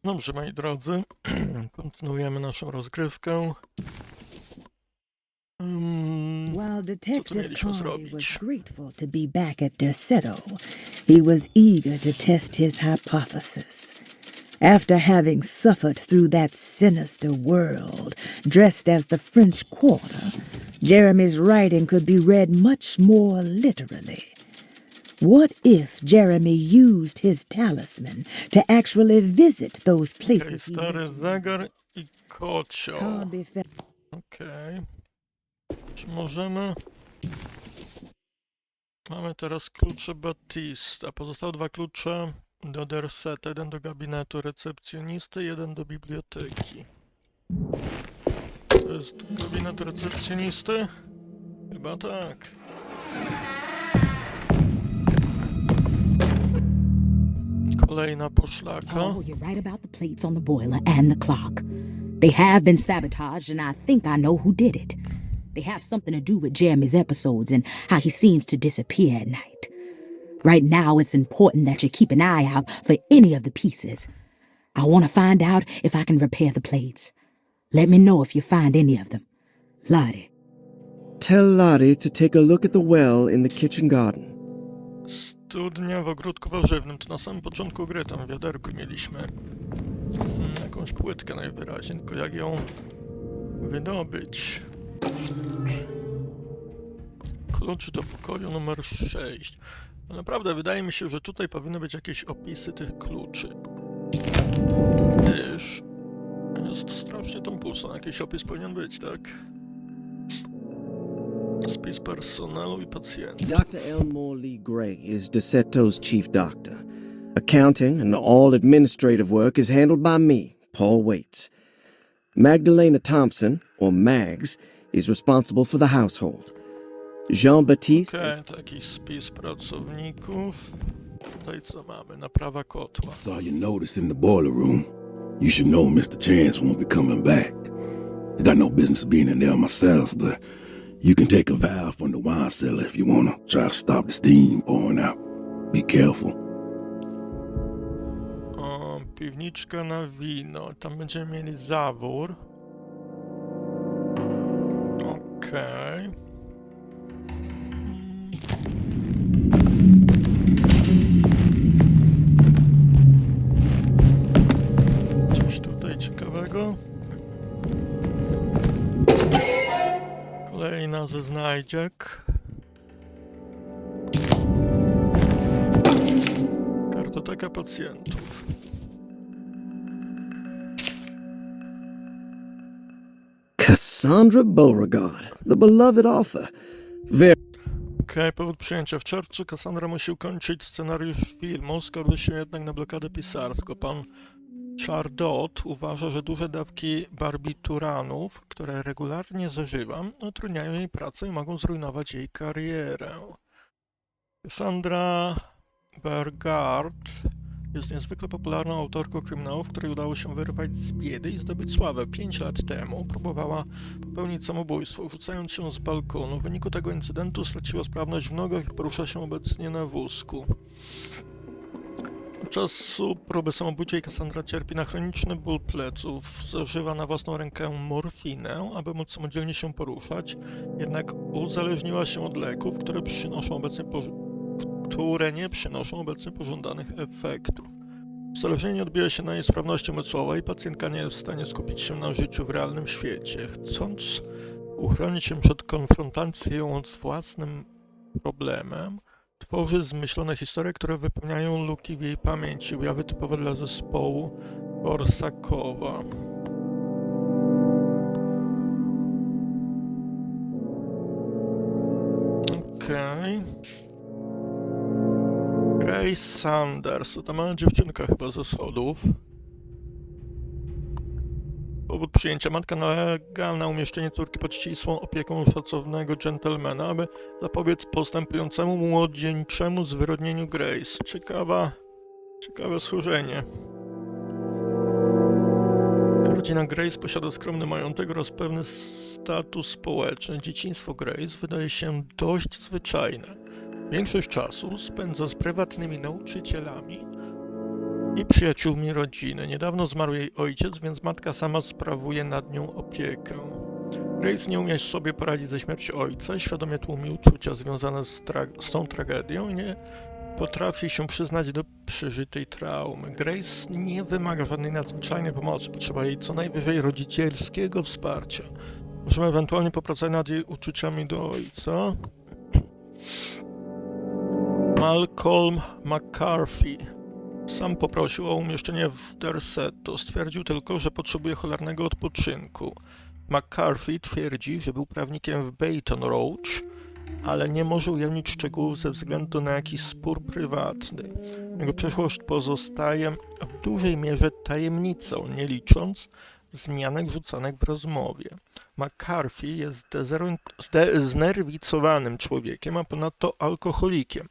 Dobrze, moi drodzy, kontynuujemy naszą rozgrywkę. While Co tu Detective mieliśmy Carnby zrobić? was grateful to be back at Derceto, he was eager to test his hypothesis. After having suffered through that sinister world, dressed as the French Quarter, Jeremy's writing could be read much more literally. What if Jeremy used his talisman to actually visit those Okej, places he stary went to? zegar i kocioł. Carnby felt Okej. Czy możemy... Mamy teraz klucze Batista. Pozostałe 2 klucze do Derceta. 1 do gabinetu recepcjonisty, 1 do biblioteki. To jest gabinet recepcjonisty? Chyba tak. Kolejna poszlaka. Oh, you're right about the plates on the boiler and the clock. They have been sabotaged, and I think I know who did it. They have something to do with Jeremy's episodes and how he seems to disappear at night. Right now, it's important that you keep an eye out for any of the pieces. I want to find out if I can repair the plates. Let me know if you find any of them. Lottie. Tell Lottie to take a look at the well in the kitchen garden. Studnia w ogródku warzywnym. To na samym początku gry, tam w wiaderku mieliśmy jakąś płytkę najwyraźniej, tylko jak ją wydobyć? Klucz do pokoju numer 6. No naprawdę wydaje mi się, że tutaj powinny być jakieś opisy tych kluczy. Gdyż jest strasznie tam pusto. Jakiś opis powinien być, tak? Spis personelu i pacjentów. Dr. Elmore Lee Gray is Deceto's chief doctor. Accounting and all administrative work is handled by me, Paul Waits. Magdalena Thompson, or Mags, is responsible for the household. Jean-Baptiste... Okej, taki spis pracowników. Tutaj co mamy? Naprawa kotła. Saw your notice in the boiler room. You should know Mr. Chance won't be coming back. I got no business being in there myself, but you can take a valve from the wine cellar if you want to try to stop the steam pouring out. Be careful. O, piwniczka na wino. Tam będziemy mieli zawór. Okej. Coś tutaj ciekawego. Kolejna ze znajdziek. Kartoteka pacjentów. Cassandra Beauregard, the beloved author. Okej, powód przyjęcia. W czerwcu Cassandra musi ukończyć scenariusz filmu, skarży się jednak na blokadę pisarską. Pan Chardot uważa, że duże dawki barbituranów, które regularnie zażywam, utrudniają jej pracę i mogą zrujnować jej karierę. Cassandra Beauregard jest niezwykle popularną autorką kryminałów, której udało się wyrwać z biedy i zdobyć sławę. 5 lat temu próbowała popełnić samobójstwo, rzucając się z balkonu. W wyniku tego incydentu straciła sprawność w nogach i porusza się obecnie na wózku. Od czasu próby samobójczej Cassandra cierpi na chroniczny ból pleców. Zażywa na własną rękę morfinę, aby móc samodzielnie się poruszać. Jednak uzależniła się od leków, które nie przynoszą obecnie pożądanych efektów. Uzależnienie odbija się na jej sprawności umysłowej. Pacjentka nie jest w stanie skupić się na życiu w realnym świecie. Chcąc uchronić się przed konfrontacją z własnym problemem, tworzy zmyślone historie, które wypełniają luki w jej pamięci, objawy typowe dla zespołu Korsakowa. Okej. Grace Sanders, to ta mała dziewczynka chyba ze schodów. Powód przyjęcia. Matka nalega na umieszczenie córki pod ścisłą opieką szacownego dżentelmena, aby zapobiec postępującemu młodzieńczemu zwyrodnieniu Grace. Ciekawe schorzenie. Rodzina Grace posiada skromny majątek oraz pewny status społeczny. Dzieciństwo Grace wydaje się dość zwyczajne. Większość czasu spędza z prywatnymi nauczycielami i przyjaciółmi rodziny. Niedawno zmarł jej ojciec, więc matka sama sprawuje nad nią opiekę. Grace nie umie sobie poradzić ze śmiercią ojca, świadomie tłumi uczucia związane z tą tragedią i nie potrafi się przyznać do przeżytej traumy. Grace nie wymaga żadnej nadzwyczajnej pomocy, potrzeba jej co najwyżej rodzicielskiego wsparcia. Możemy ewentualnie popracować nad jej uczuciami do ojca. Malcolm McCarthy sam poprosił o umieszczenie w Derceto. Stwierdził tylko, że potrzebuje cholernego odpoczynku. McCarthy twierdzi, że był prawnikiem w Baton Rouge, ale nie może ujawnić szczegółów ze względu na jakiś spór prywatny. Jego przeszłość pozostaje w dużej mierze tajemnicą, nie licząc zmianek rzucanek w rozmowie. McCarthy jest znerwicowanym człowiekiem, a ponadto alkoholikiem.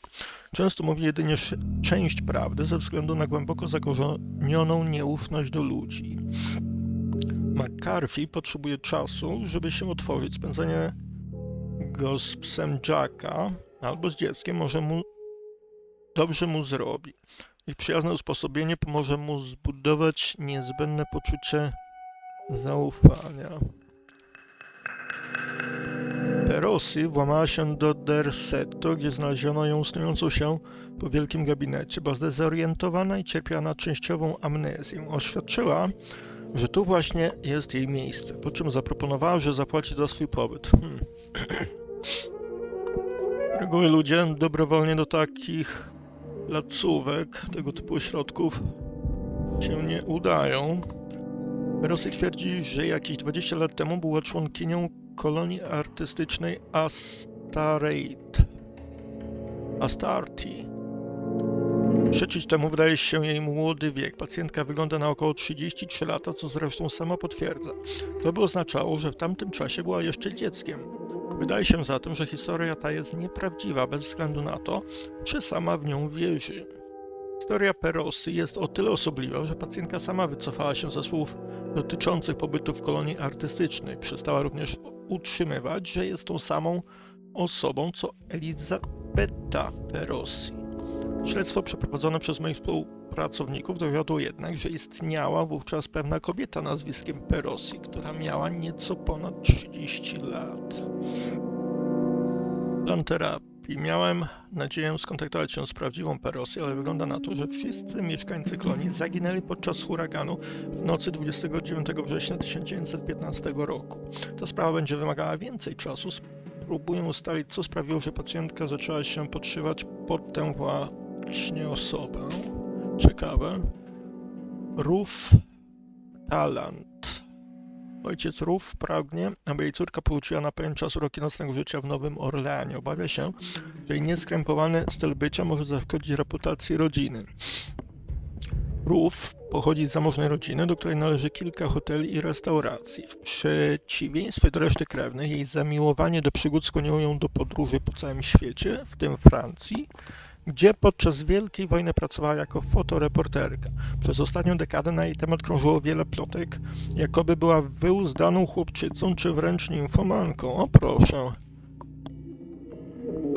Często mówi jedynie część prawdy ze względu na głęboko zakorzenioną nieufność do ludzi. McCarthy potrzebuje czasu, żeby się otworzyć. Spędzenie go z psem Jacka albo z dzieckiem dobrze mu zrobi. Ich przyjazne usposobienie pomoże mu zbudować niezbędne poczucie zaufania. Perosi włamała się do Derceto, gdzie znaleziono ją snującą się po wielkim gabinecie. Była zdezorientowana i cierpiała na częściową amnezję. Oświadczyła, że tu właśnie jest jej miejsce, po czym zaproponowała, że zapłaci za swój pobyt. Z reguły ludzie dobrowolnie do takich placówek, tego typu ośrodków się nie udają. Perosi twierdzi, że jakieś 20 lat temu była członkinią kolonii artystycznej Astarti. Przeczyć temu wydaje się jej młody wiek. Pacjentka wygląda na około 33 lata, co zresztą sama potwierdza. To by oznaczało, że w tamtym czasie była jeszcze dzieckiem. Wydaje się zatem, że historia ta jest nieprawdziwa bez względu na to, czy sama w nią wierzy. Historia Perosi jest o tyle osobliwa, że pacjentka sama wycofała się ze słów dotyczących pobytu w kolonii artystycznej. Przestała również utrzymywać, że jest tą samą osobą, co Elizabeta Perosi. Śledztwo przeprowadzone przez moich współpracowników dowiodło jednak, że istniała wówczas pewna kobieta nazwiskiem Perosi, która miała nieco ponad 30 lat. Plan terapii. Miałem nadzieję skontaktować się z prawdziwą Perosi, ale wygląda na to, że wszyscy mieszkańcy kolonii zaginęli podczas huraganu w nocy 29 września 1915 roku. Ta sprawa będzie wymagała więcej czasu. Spróbuję ustalić, co sprawiło, że pacjentka zaczęła się podszywać pod tę właśnie osobę. Ciekawe. Ruth Talent. Ojciec Ruth pragnie, aby jej córka powróciła na pewien czas uroki nocnego życia w Nowym Orleanie. Obawia się, że jej nieskrępowany styl bycia może zaszkodzić reputacji rodziny. Ruth pochodzi z zamożnej rodziny, do której należy kilka hoteli i restauracji. W przeciwieństwie do reszty krewnych, jej zamiłowanie do przygód skłoniło ją do podróży po całym świecie, w tym Francji, gdzie podczas Wielkiej Wojny pracowała jako fotoreporterka. Przez ostatnią dekadę na jej temat krążyło wiele plotek, jakoby była wyuzdaną chłopczycą, czy wręcz nimfomanką. O proszę.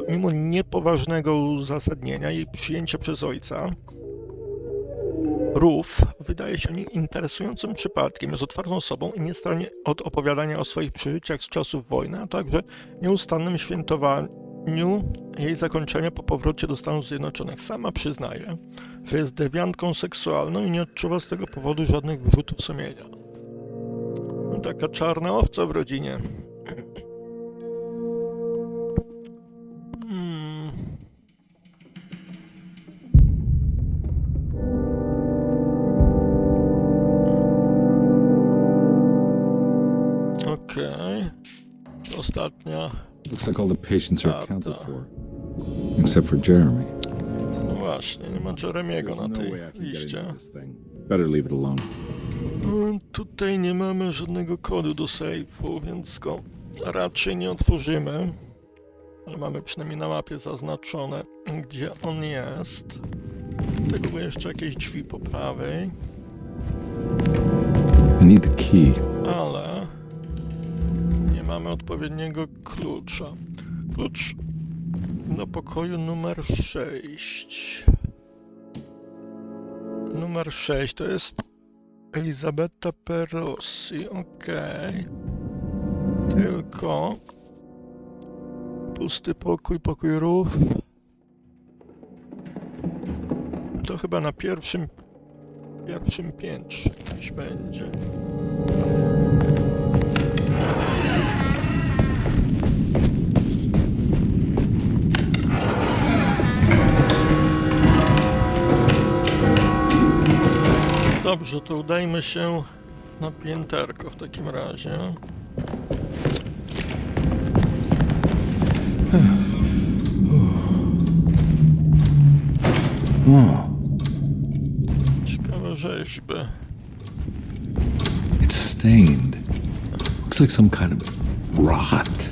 Mimo niepoważnego uzasadnienia jej przyjęcia przez ojca, Ruth wydaje się interesującym przypadkiem. Jest otwartą osobą i nie stanie od opowiadania o swoich przeżyciach z czasów wojny, a także nieustannym świętowaniu jej zakończenia po powrocie do Stanów Zjednoczonych. Sama przyznaje, że jest dewiantką seksualną i nie odczuwa z tego powodu żadnych wyrzutów sumienia. No, taka czarna owca w rodzinie. Okej. Ostatnia. Looks like all the patients are accounted for, except for Jeremy. No właśnie, nie ma Jeremiego na There's no tej way I can get liście. into this thing. Better leave it alone. Tutaj nie mamy żadnego kodu do sejfu, więc go raczej nie otworzymy. Ale mamy przynajmniej na mapie zaznaczone, gdzie on jest. Tego były jeszcze jakieś drzwi po prawej. I need the key. Ale nie mamy odpowiedniego klucza. Klucz do pokoju numer 6. Numer 6 to jest Elizabeta Perossi, okej. Tylko pusty pokój, pokój rów. To chyba na pierwszym piętrze gdzieś będzie. Dobrze, to udajmy się na pięterko w takim razie. Ciekawe rzeźby. It's stained. Looks like some kind of rot.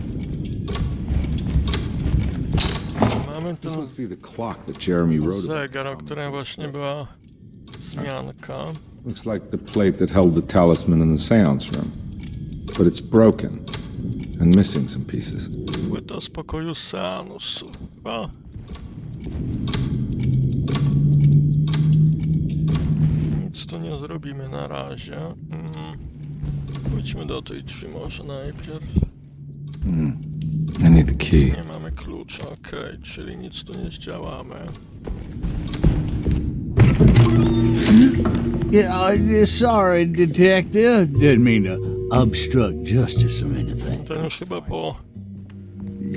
Mamy This ten must be the clock that Jeremy wrote about. zegar, o którym właśnie była wzmianka. Looks like the plate that held the talisman in the seance room. But it's broken and missing some pieces. Płyta z pokoju seansu. Chyba. Nic tu nie zrobimy na razie. Pójdźmy do tej drzwi może najpierw. I need the key. Nie mamy klucza, okej, czyli nic tu nie zdziałamy. Yeah, sorry, detective. Didn't mean to obstruct justice or anything. Ten już chyba po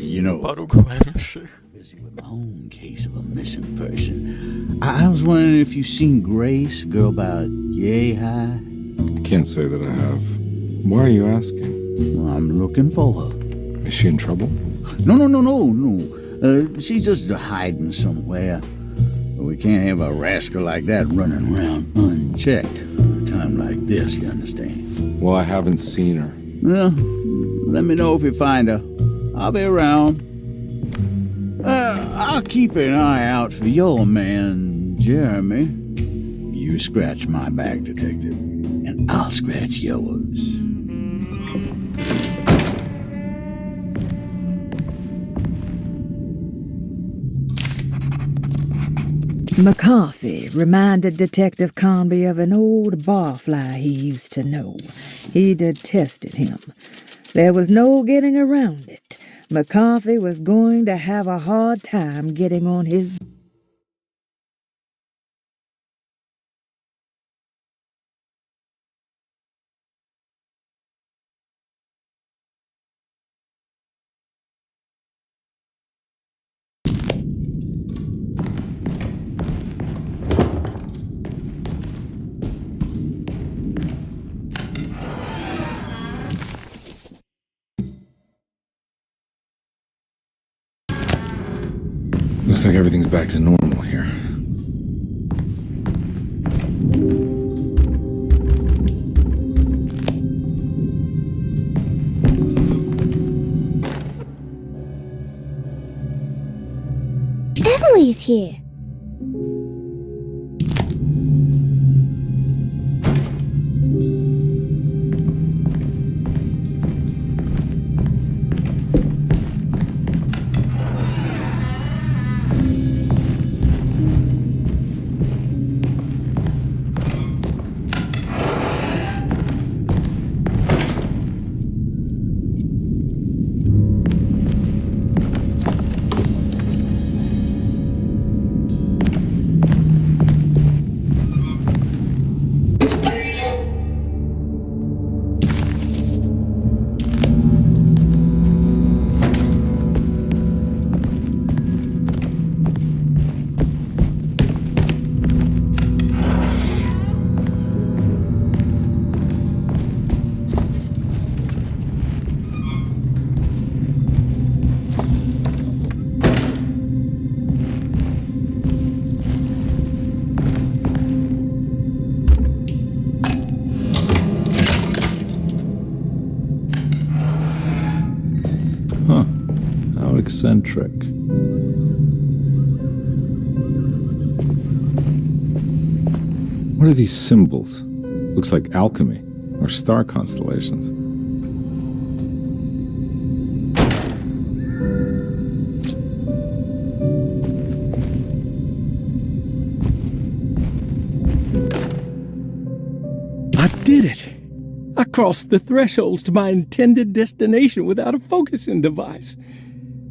You know, paru głębszych. busy with my own case of a missing person. I was wondering if you've seen Grace, girl about yay high. I can't say that I have. Why are you asking? Well, I'm looking for her. Is she in trouble? No. She's just hiding somewhere. We can't have a rascal like that running around unchecked. A time like this, you understand? Well, I haven't seen her. Well, let me know if you find her. I'll be around. I'll keep an eye out for your man, Jeremy. You scratch my back, detective, and I'll scratch yours. McCarthy reminded Detective Carnby of an old barfly he used to know. He detested him. There was no getting around it. McCarthy was going to have a hard time getting on his... Looks like everything's back to normal here. Emily's here. Eccentric. What are these symbols? Looks like alchemy or star constellations. I did it! I crossed the thresholds to my intended destination without a focusing device.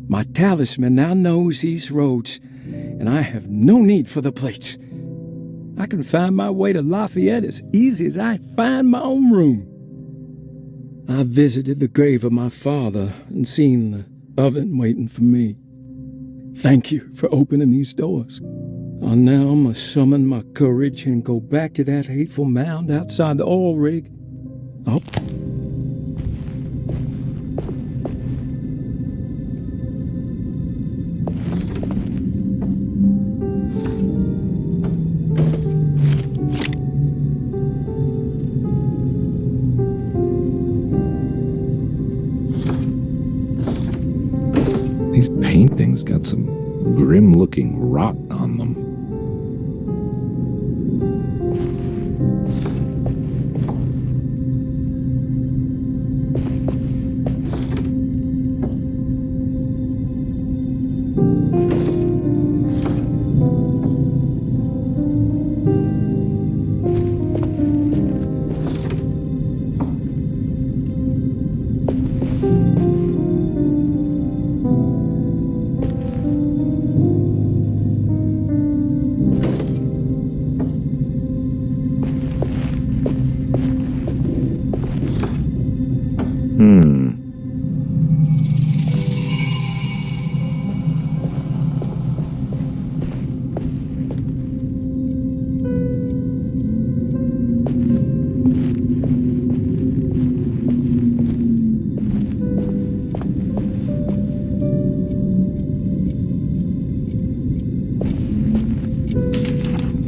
My talisman now knows these roads, and I have no need for the plates. I can find my way to Lafayette as easy as I find my own room. I visited the grave of my father and seen the oven waiting for me. Thank you for opening these doors. I now must summon my courage and go back to that hateful mound outside the oil rig. Oh. These paintings got some grim-looking rot on them.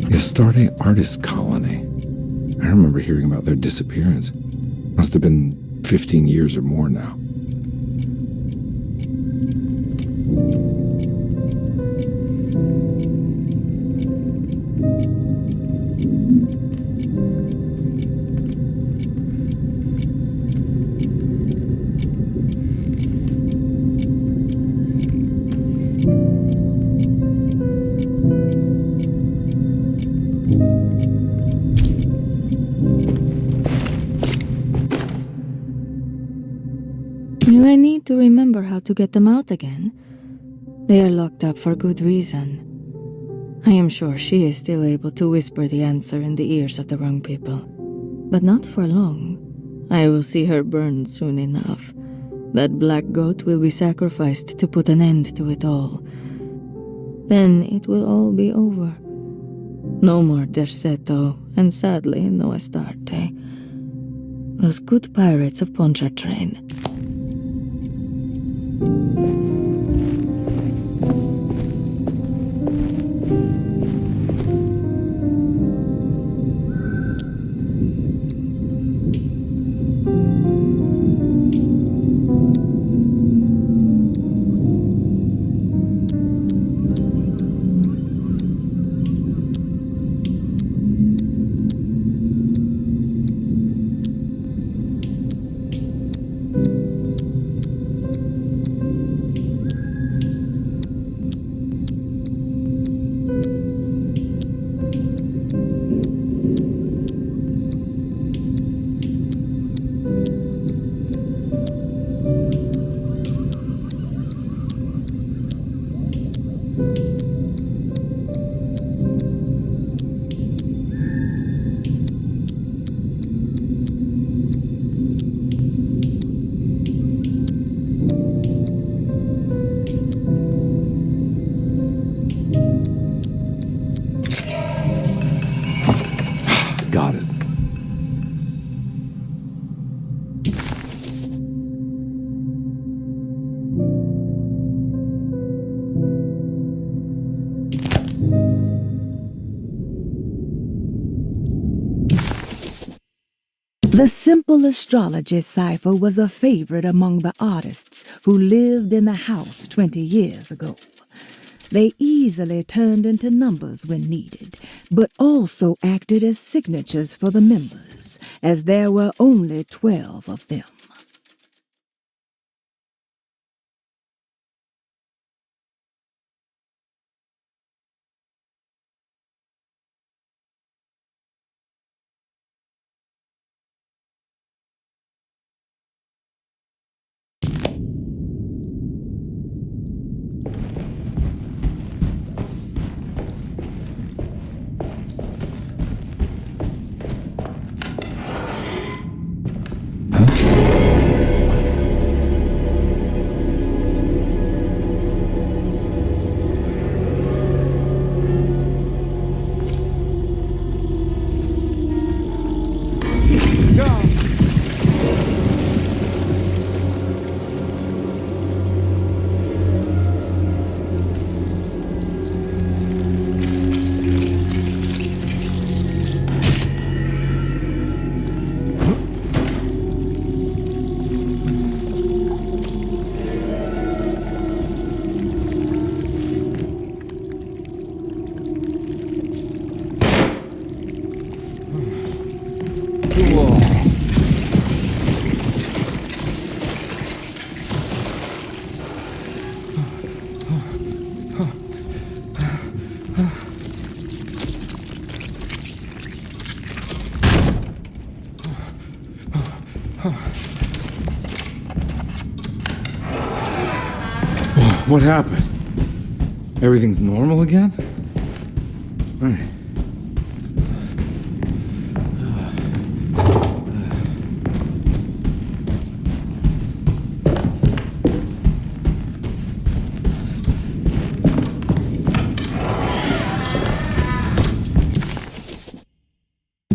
Astarte Artist Colony. I remember hearing about their disappearance. Must have been 15 years or more now. Will I need to remember how to get them out again? They are locked up for good reason. I am sure she is still able to whisper the answer in the ears of the wrong people. But not for long. I will see her burned soon enough. That black goat will be sacrificed to put an end to it all. Then it will all be over. No more Derceto, and sadly, no Astarte. Those good pirates of Pontchartrain. Got it. The simple astrology cipher was a favorite among the artists who lived in the house 20 years ago. They easily turned into numbers when needed, but also acted as signatures for the members, as there were only 12 of them. What happened? Everything's normal again? Right.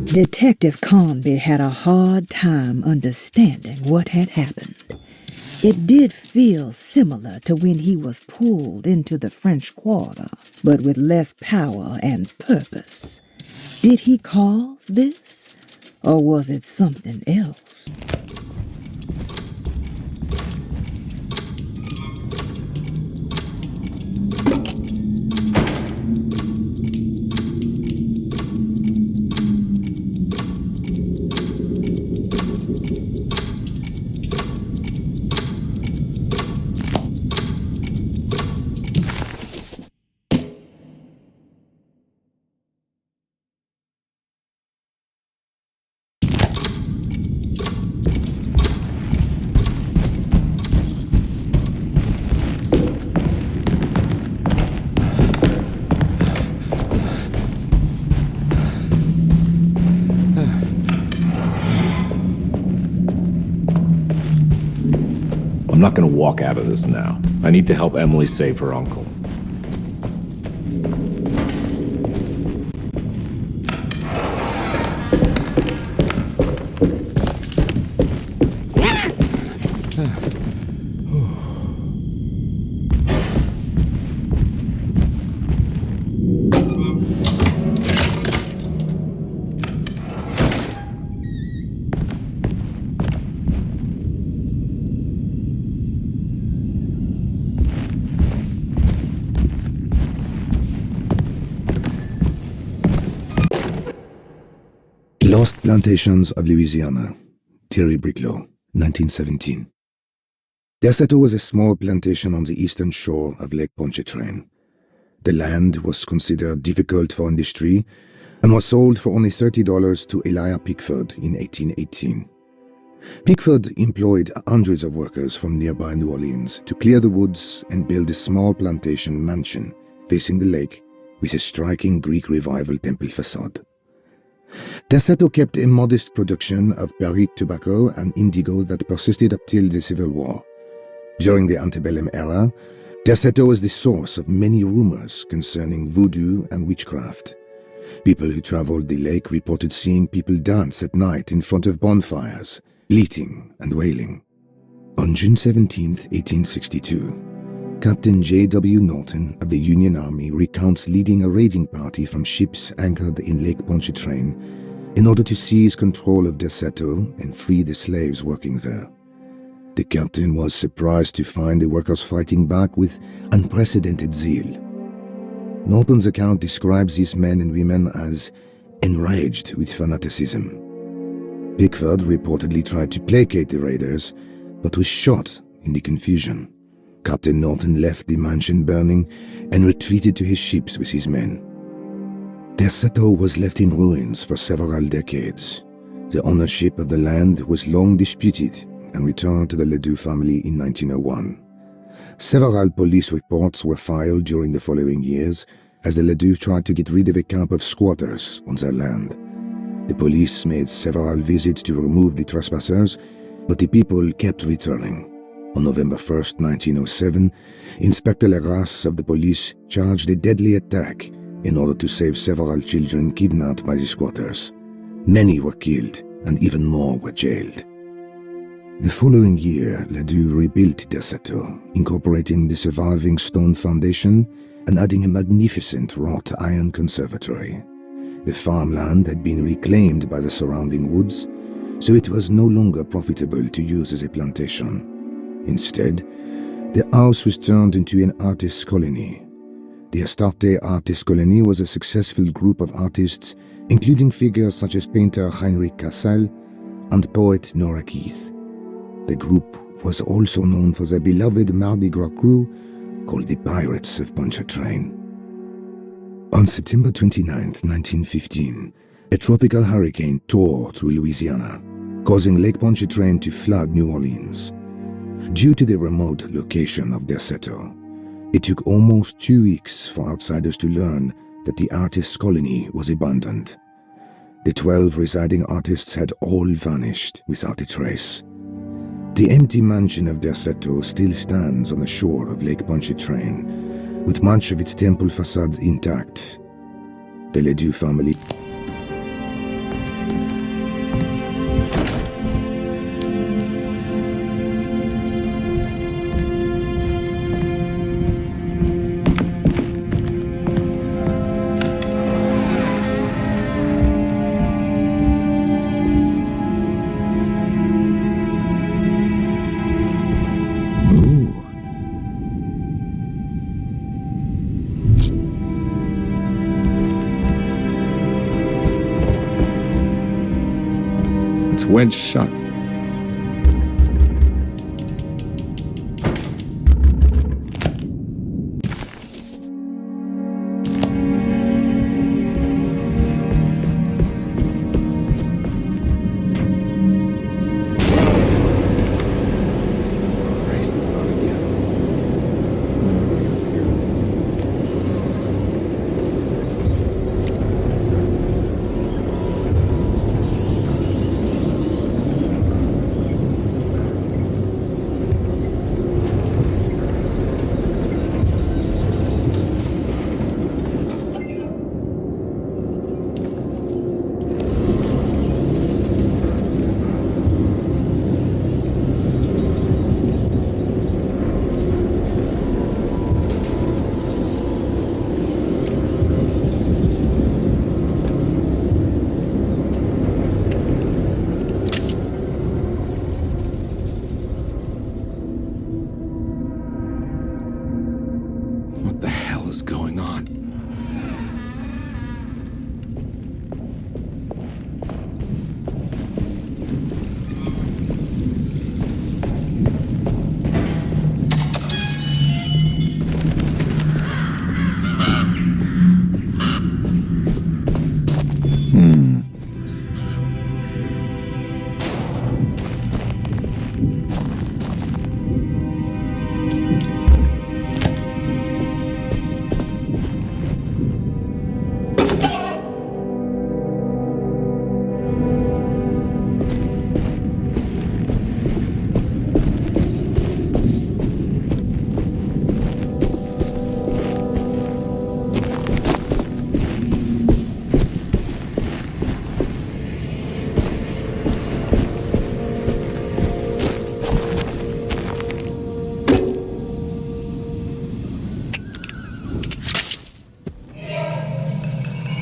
Detective Carnby had a hard time understanding what had happened. It did feel similar to when he was pulled into the French Quarter, but with less power and purpose. Did he cause this, or was it something else? I'm not gonna walk out of this now. I need to help Emily save her uncle. Lost Plantations of Louisiana, Thierry Briclot, 1917. Deseto was a small plantation on the eastern shore of Lake Pontchartrain. The land was considered difficult for industry and was sold for only $30 to Elijah Pickford in 1818. Pickford employed hundreds of workers from nearby New Orleans to clear the woods and build a small plantation mansion facing the lake with a striking Greek Revival temple facade. Deseto kept a modest production of Perique tobacco and indigo that persisted up till the Civil War. During the antebellum era, Deseto was the source of many rumors concerning voodoo and witchcraft. People who traveled the lake reported seeing people dance at night in front of bonfires, bleating and wailing. On June 17, 1862, Captain J.W. Norton of the Union Army recounts leading a raiding party from ships anchored in Lake Pontchartrain in order to seize control of Deseto and free the slaves working there. The captain was surprised to find the workers fighting back with unprecedented zeal. Norton's account describes these men and women as enraged with fanaticism. Pickford reportedly tried to placate the raiders, but was shot in the confusion. Captain Norton left the mansion burning and retreated to his ships with his men. Deseto was left in ruins for several decades. The ownership of the land was long disputed and returned to the Ledoux family in 1901. Several police reports were filed during the following years as the Ledoux tried to get rid of a camp of squatters on their land. The police made several visits to remove the trespassers, but the people kept returning. On November 1, 1907, Inspector Legras of the police charged a deadly attack in order to save several children kidnapped by the squatters. Many were killed and even more were jailed. The following year, Ledoux rebuilt Deseto, incorporating the surviving stone foundation and adding a magnificent wrought iron conservatory. The farmland had been reclaimed by the surrounding woods, so it was no longer profitable to use as a plantation. Instead, the house was turned into an artist's colony. The Astarte Artist Colony was a successful group of artists, including figures such as painter Heinrich Cassel and poet Nora Keith. The group was also known for their beloved Mardi Gras crew called the Pirates of Pontchartrain. On September 29, 1915, a tropical hurricane tore through Louisiana, causing Lake Pontchartrain to flood New Orleans. Due to the remote location of Derceto, it took almost 2 weeks for outsiders to learn that the artists' colony was abandoned. The 12 residing artists had all vanished without a trace. The empty mansion of Derceto still stands on the shore of Lake Pontchartrain, with much of its temple facade intact. The Ledoux family wedged shut.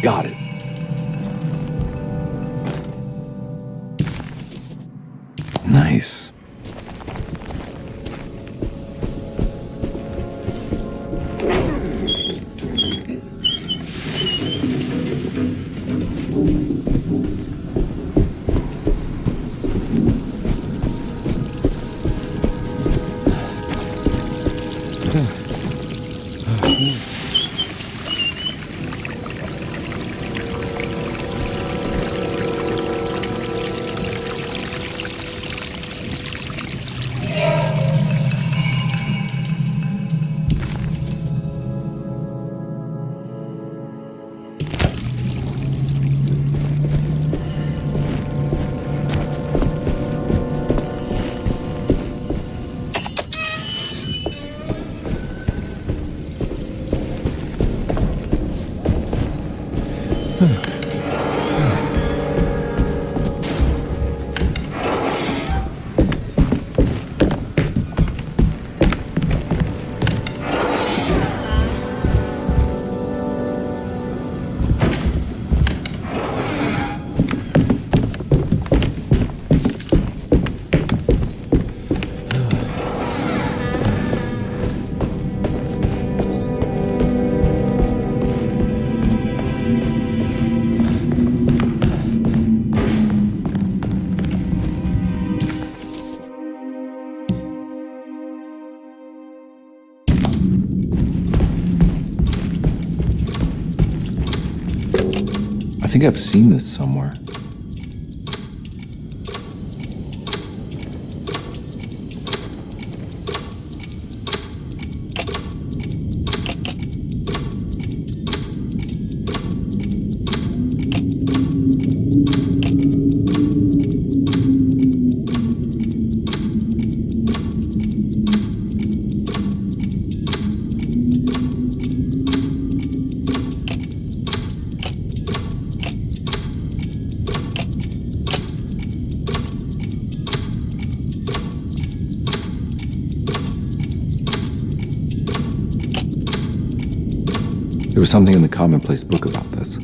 Got it. Nice. think I've seen this somewhere. There was something in the commonplace book about this.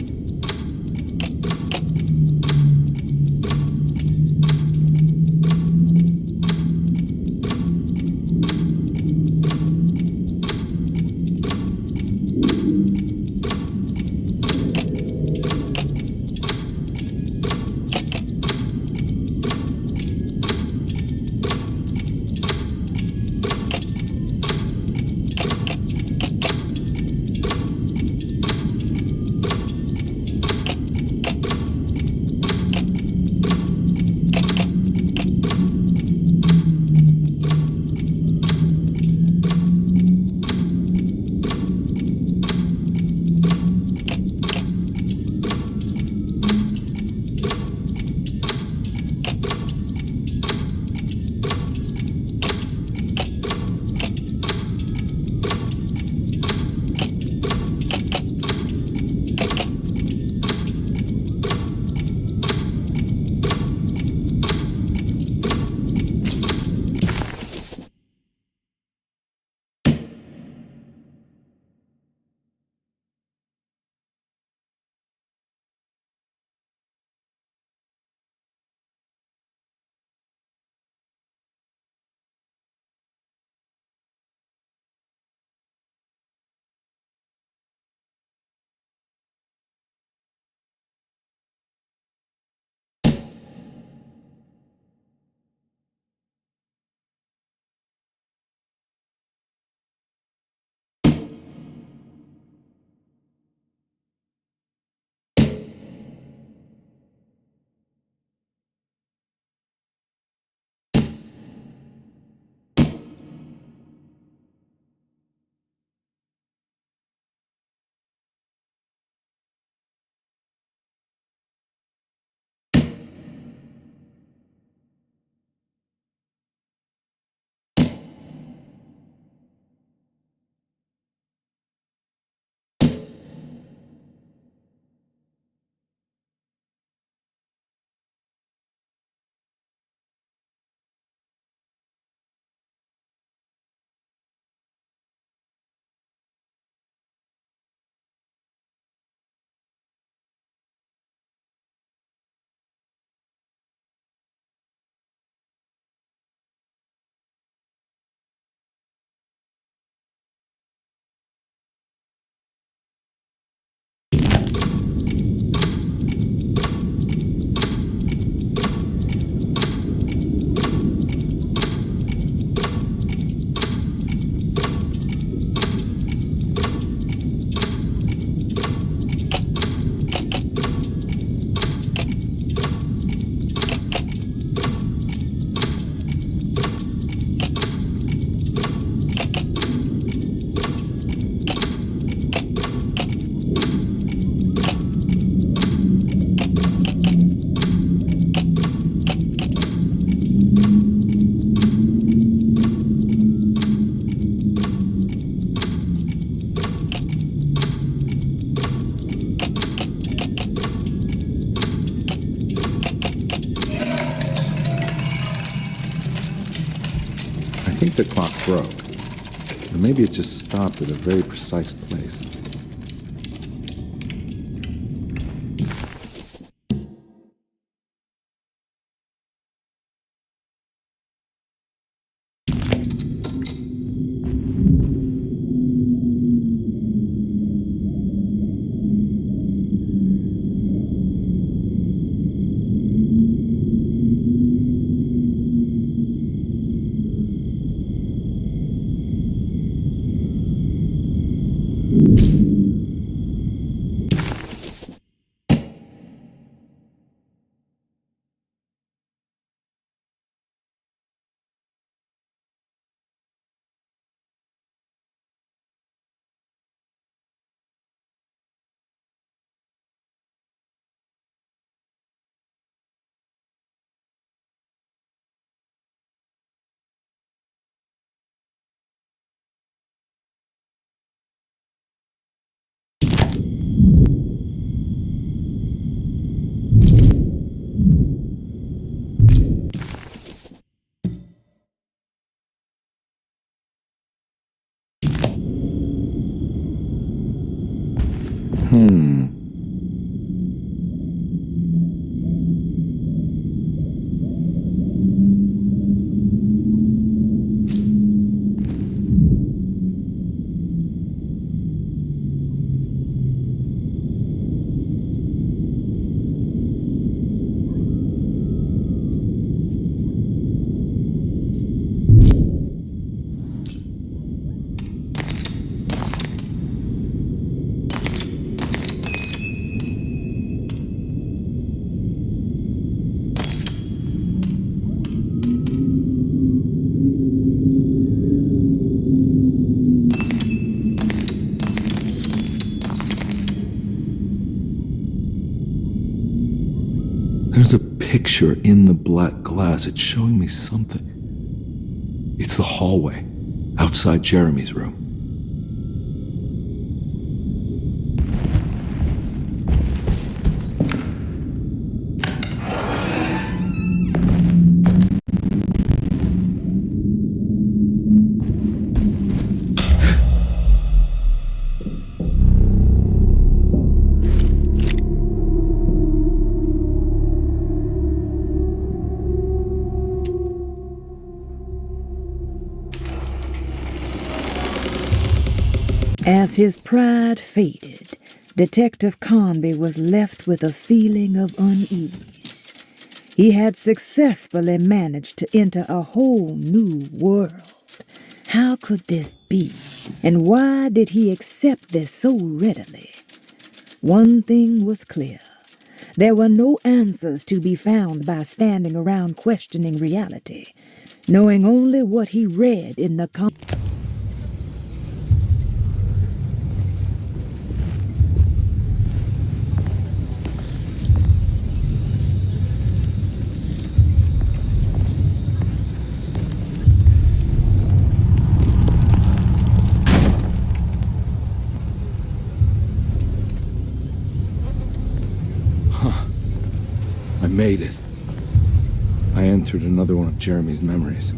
I think the clock broke. Or maybe it just stopped at a very precise place. There's a picture in the black glass. It's showing me something. It's the hallway outside Jeremy's room. As his pride faded, Detective Carnby was left with a feeling of unease. He had successfully managed to enter a whole new world. How could this be? And why did he accept this so readily? One thing was clear. There were no answers to be found by standing around questioning reality, knowing only what he read in the I made it. I entered another one of Jeremy's memories.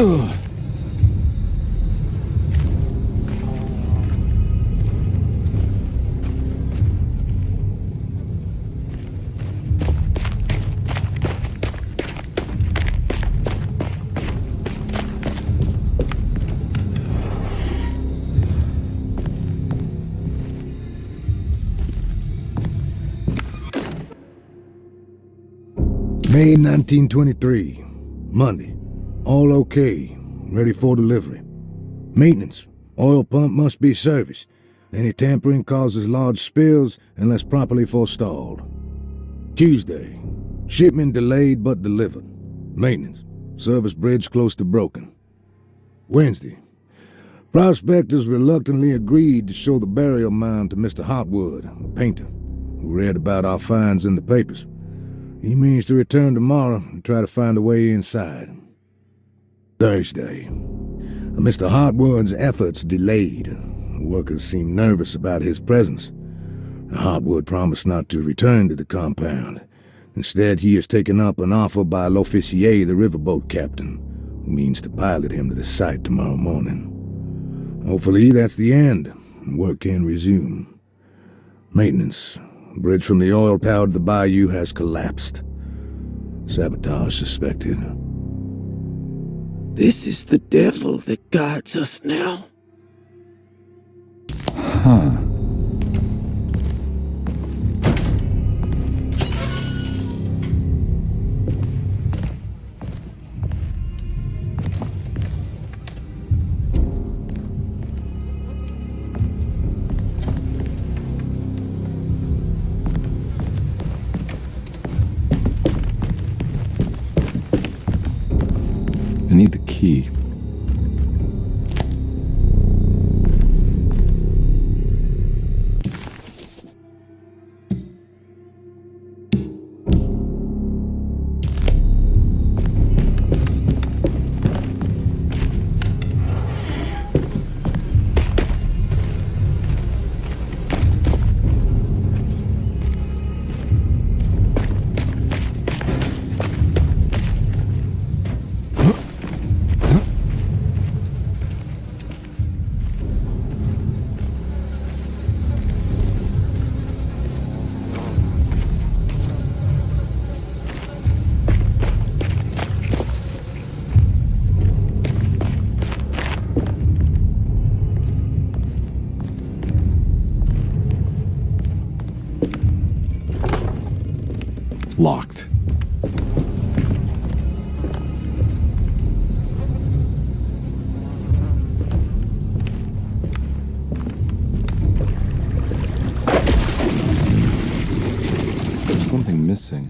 Ugh. May 1923, Monday. All okay, ready for delivery. Maintenance. Oil pump must be serviced. Any tampering causes large spills unless properly forestalled. Tuesday. Shipment delayed but delivered. Maintenance. Service bridge close to broken. Wednesday. Prospectors reluctantly agreed to show the burial mound to Mr. Hotwood, a painter, who read about our finds in the papers. He means to return tomorrow and try to find a way inside. Thursday. Mr. Hotwood's efforts delayed. The workers seemed nervous about his presence. Hotwood promised not to return to the compound. Instead, he has taken up an offer by L'Officier, the riverboat captain, who means to pilot him to the site tomorrow morning. Hopefully, that's the end, and work can resume. Maintenance. The bridge from the oil tower to the bayou has collapsed. Sabotage suspected. This is the devil that guides us now. Huh. I need the key. Locked. There's something missing.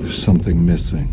Something missing.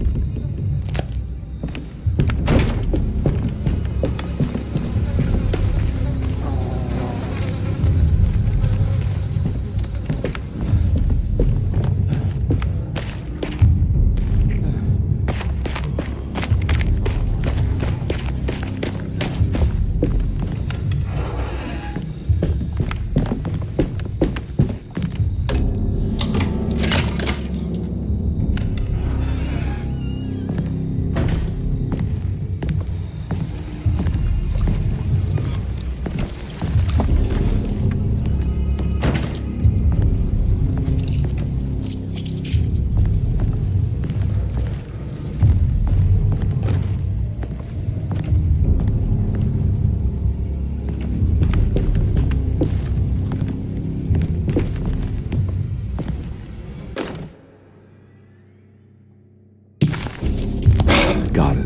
Got it.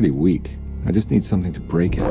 pretty weak. I just need something to break it.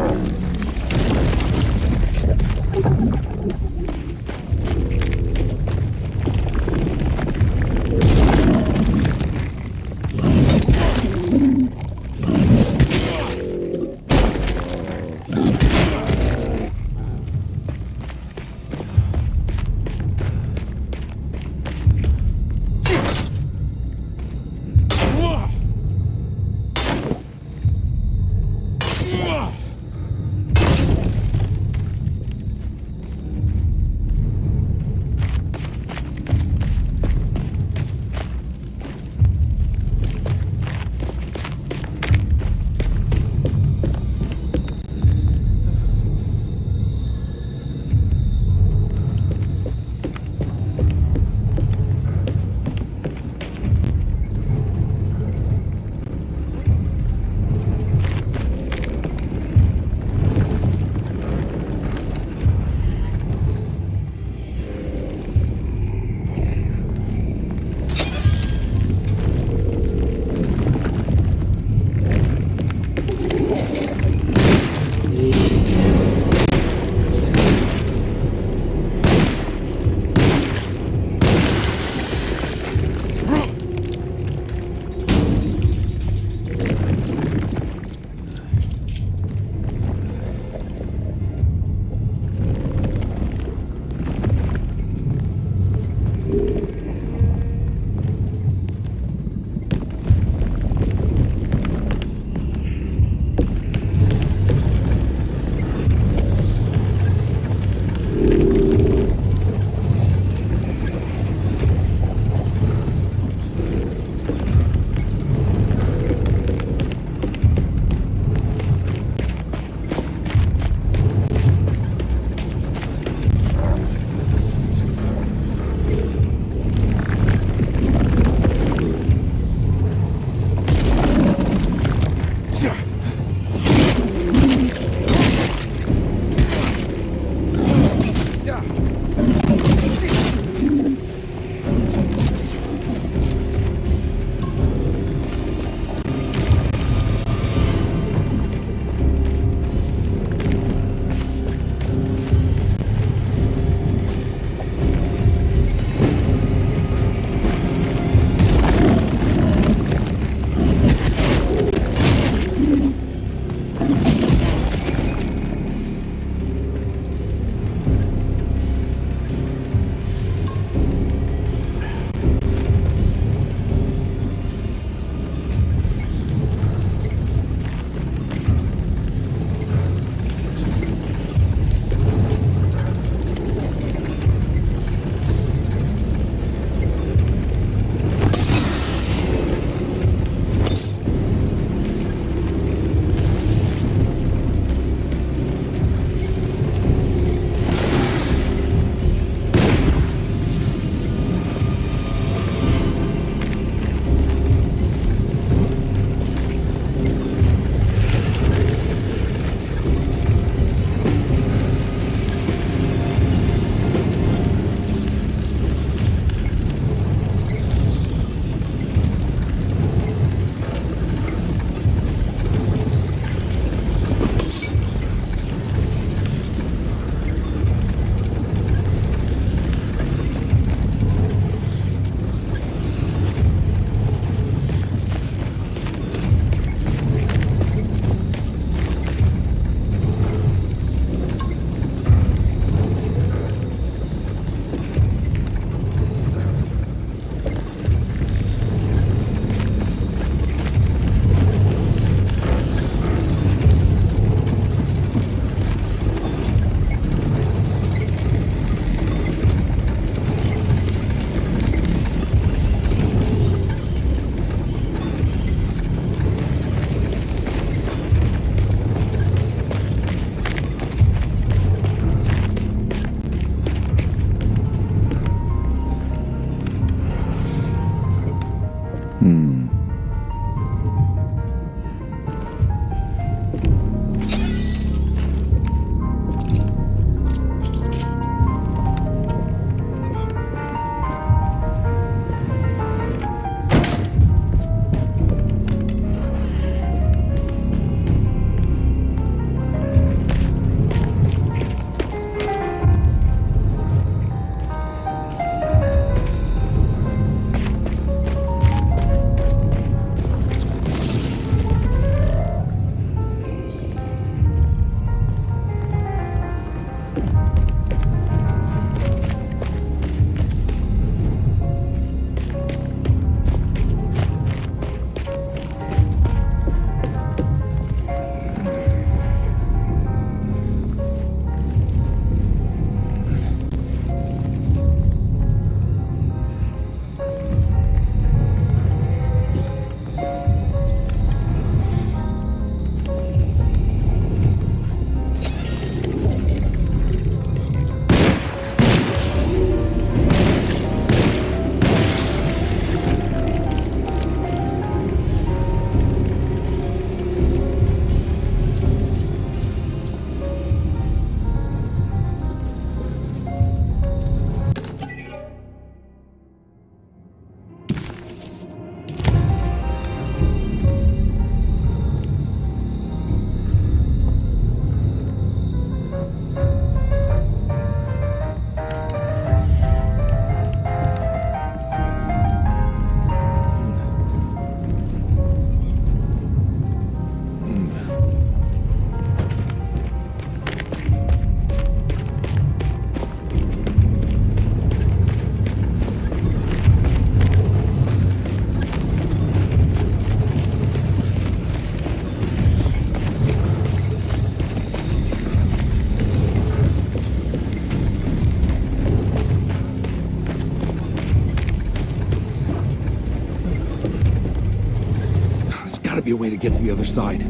be a way to get to the other side.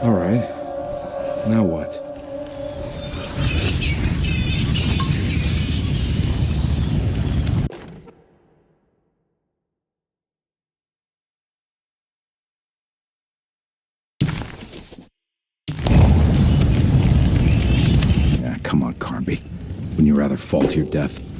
All right. Now what? Come on, Carnby. Wouldn't you rather fall to your death?